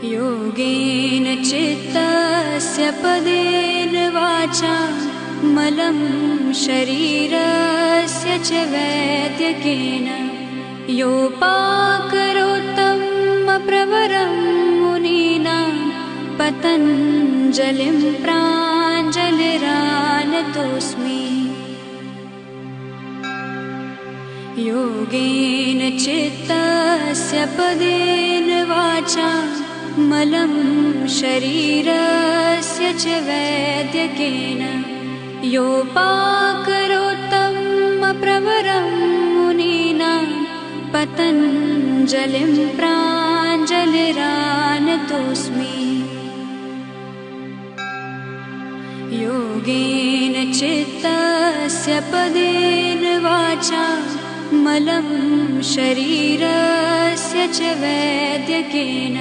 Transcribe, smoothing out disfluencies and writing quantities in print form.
योगेन चित्तस्य पदेन वाचा मलं शरीरस्य च वैद्यकेन योपाकरोत्तमप्रवरं मुनीनां पतञ्जलिं प्राञ्जलिरानतोऽस्मि। योगेन चित्तस्य पदेन वाचा मलं शरीरस्य च वैद्यकेन योपाकरोत्तमप्रवरं मुनीनां पतञ्जलिं प्राञ्जलिरानतोऽस्मि। योगेन चित्तस्य पदेन वाचा मलं शरीरस्य च वैद्यकेन